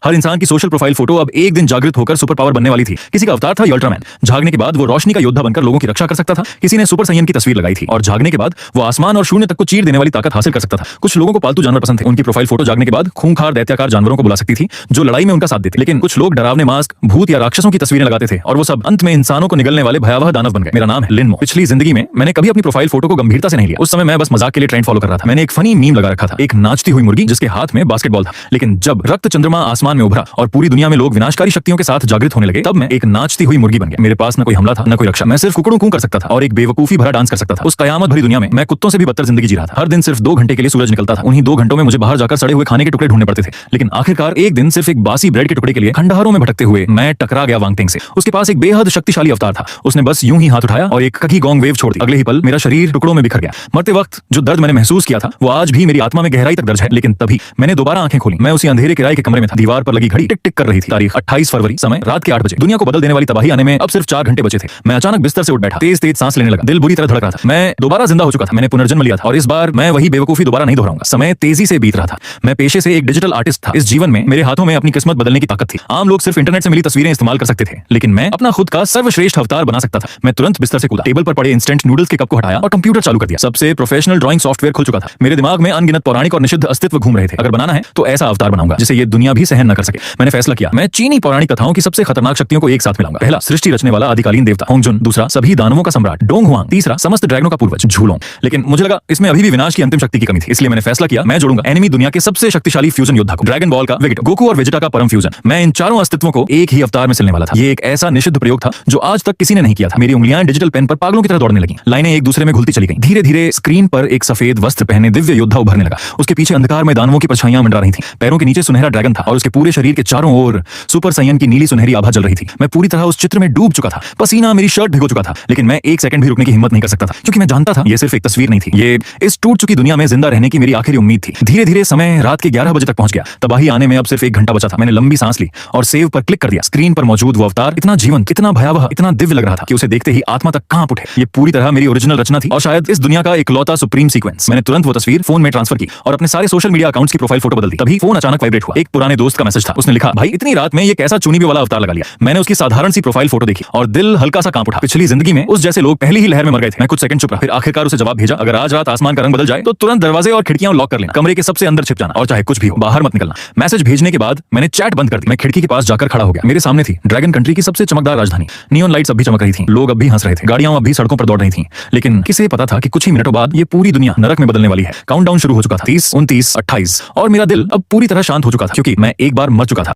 हर इंसान की social profile photo अब एक दिन जागृत होकर सुपर पावर बनने वाली थी। किसी का अवतार था अल्ट्रामैन, जागने के बाद वो रोशनी का योद्धा बनकर लोगों की रक्षा कर सकता था। किसी ने सुपर साइयन की तस्वीर लगाई थी और जागने के बाद वो आसमान और शून्य तक को चीर देने वाली ताकत हासिल कर सकता था। कुछ लोगों को पालतू जानवर पसंद थे, उनकी प्रोफाइल फोटो जागने के बाद खूंखार दैत्याकार जानवरों को बुला सकती थी जो लड़ाई में उनका साथ देते। लेकिन कुछ लोग डरावने मास्क, भूत या राक्षसों की तस्वीरें लगाते थे और वो सब अंत में इंसानों को निगलने वाले भयावह दानव बन गए। मेरा नाम है लिन मो। पिछली जिंदगी में मैंने कभी अपनी प्रोफाइल फोटो को गंभीरता से नहीं लिया। उस समय मैं बस मजाक के लिए ट्रेंड फॉलो कर रहा था। मैंने एक फनी मीम लगा रखा था, एक नाचती हुई मुर्गी जिसके हाथ में बास्केटबॉल था। लेकिन जब रक्त चंद्रमा आसमान में उभरा और पूरी दुनिया में लोग विनाशकारी शक्तियों के साथ जागृत होने लगे, तब मैं एक नाचती हुई मुर्गी बन गया। मेरे पास न कोई हमला था, न कोई रक्षा। मैं सिर्फ कुकड़ू कूं कर सकता था और एक बेवकूफी भरा डांस कर सकता था। उस कयामत भरी दुनिया में मैं कुत्तों से भी बदतर जिंदगी जी रहा था। हर दिन सिर्फ 2 घंटे के लिए सूरज निकलता था। उन्हीं 2 घंटों में मुझे बाहर जाकर सड़े हुए खाने के टुकड़े ढूंढने पड़ते थे। लेकिन आखिरकार एक दिन सिर्फ एक बासी ब्रेड के टुकड़े के लिए खंडहरों में भटकते हुए मैं टकरा गया वांगटिंग से। उसके पास एक बेहद शक्तिशाली अवतार था। उसने बस यूं ही हाथ उठाया और एक कगी गोंग वेव छोड़ दी। अगले ही पल मेरा शरीर टुकड़ों में बिखर गया। मरते वक्त जो दर्द मैंने महसूस किया था वो आज भी मेरी आत्मा में गहराई तक दर्ज है। लेकिन तभी मैंने दोबारा आंखें खोली। मैं उसी अंधेरे किराए के कमरे में था। दीवार पर लगी घड़ी टिक टिक कर रही थी। तारीख 28 फरवरी, समय रात के 8 बजे। दुनिया को बदल देने वाली तबाही आने में अब सिर्फ 4 घंटे बचे थे। मैं अचानक बिस्तर से उठ बैठा, तेज तेज सांस लेने लगा। दिल बुरी तरह धड़क रहा था। मैं दोबारा जिंदा हो चुका था। मैंने पुनर्जन्म लिया था और इस बार मैं वही बेवकूफी दोबारा नहीं दोहराऊंगा। समय तेजी से बीत रहा था। मैं पेशे से एक डिजिटल आर्टिस्ट था। इस जीवन में मेरे हाथों में अपनी किस्मत बदलने की ताकत थी। आम लोग सिर्फ इंटरनेट से मिली तस्वीरें इस्तेमाल कर सकते थे, लेकिन मैं अपना खुद का सर्वश्रेष्ठ अवतार बना सकता था। मैं तुरंत बिस्तर से कूदा, टेबल पर पड़े इंस्टेंट नूडल्स के कप को हटाया और कंप्यूटर चालू कर दिया। सबसे प्रोफेशनल ड्राइंग सॉफ्टवेयर खुल चुका था। मेरे दिमाग में अनगिनत पौराणिक और निषिद्ध अस्तित्व घूम रहे थे। अगर बनाना है तो ऐसा अवतार बनाऊंगा जिसे ये दुनिया भी सहन न कर सके। मैंने फैसला किया, मैं चीनी पौराणिक कथाओं की सबसे खतरनाक शक्तियों को एक साथ मिलाऊंगा। पहला, सृष्टि रचने वाला आदिकालीन देवता होंगजुन। दूसरा, सभी दानवों का सम्राट डोंग हुआंग। तीसरा, समस्त ड्रैगनों का पूर्वज झूलोंग। लेकिन मुझे लगा इसमें अभी भी विनाश की अंतिम शक्ति की कमी थी। इसलिए मैंने फैसला किया, मैं जोड़ूंगा एनिमी दुनिया के सबसे शक्तिशाली फ्यूजन योद्धा को, ड्रैगन बॉल का वेगेटा, गोकू और वेजिटा का परम फ्यूजन। मैं इन चारों अस्तित्वों को एक ही अवतार में सिलने वाला था। ये एक ऐसा निषिद्ध प्रयोग था जो आज तक किसी ने नहीं किया था। मेरी उंगलियां डिजिटल पेन पर पागलों की तरह दौड़ने लगी। लाइनें एक दूसरे में घुलती चली गईं। धीरे धीरे स्क्रीन पर एक सफेद वस्त्र पहने दिव्य योद्धा उभरने लगा। उसके पीछे अंधकार में दानवों की परछाइयां मंडरा रही थीं। पैरों के नीचे सुनहरा ड्रैगन था और उसके पूरे शरीर के चारों ओर सुपर साइयन की नीली सुनहरी आभा जल रही थी। मैं पूरी तरह उस चित्र में डूब चुका था। पसीना मेरी शर्ट भिगो चुका था। लेकिन मैं एक सेकंड भी रुकने की हिम्मत नहीं कर सकता था, क्योंकि मैं जानता था ये सिर्फ एक तस्वीर नहीं थी। ये इस टूट चुकी दुनिया में जिंदा रहने की मेरी आखिरी उम्मीद थी। धीरे धीरे समय रात के 11 बजे तक पहुंच गया। तबाही आने में अब सिर्फ 1 घंटा बचा था। मैंने लंबी सांस ली और सेव पर क्लिक कर दिया। स्क्रीन पर मौजूद वो अवतार इतना जीवंत, इतना भयावह, इतना दिव्य लग रहा था कि उसे देखते ही आत्मा तक कांप उठे। ये पूरी तरह मेरी ओरिजिनल रचना थी और शायद इस दुनिया का इकलौता सुप्रीम सीक्वेंस। मैंने तुरंत वो तस्वीर फोन में ट्रांसफर की और अपने सारे सोशल मीडिया अकाउंट्स की प्रोफाइल फोटो बदल दी। तभी फोन अचानक वाइब्रेट हुआ। एक पुराने दोस्त का मैसेज था। उसने लिखा, भाई इतनी रात में ये कैसा चुनी वाला अवतार लगा लिया। मैंने उसकी साधारण सी प्रोफाइल फोटो देखी और दिल हल्का सा कांप उठा। पिछली जिंदगी में उस जैसे लोग पहली ही लहर में मर गए थे। मैं कुछ सेकंड चुप रहा, फिर आखिरकार उसे जवाब भेजा, अगर आज रात आसमान का रंग बदल जाए तो तुरंत दरवाजे और खिड़कियां लॉक कर लेना। कमरे के सबसे अंदर छिप जाना और चाहे कुछ भी हो बाहर मत निकलना। मैसेज भेजने के बाद मैंने चैट बंद कर दी। मैं खिड़की के पास जाकर खड़ा हो गया। मेरे सामने थी ड्रैगन कंट्री की सबसे चमकदार राजधानी। नियॉन लाइट्स अब भी चमक रही थी। लोग अब भी हंस रहे थे। गाड़ियां अब भी सड़कों पर दौड़ रही थी। लेकिन किसे पता था कि कुछ ही मिनटों बाद ये पूरी दुनिया नरक में बदलने वाली है। काउंटडाउन शुरू हो चुका था। 30, 29, 28 और मेरा दिल अब पूरी तरह शांत हो चुका था, क्योंकि मैं एक बार मर चुका था।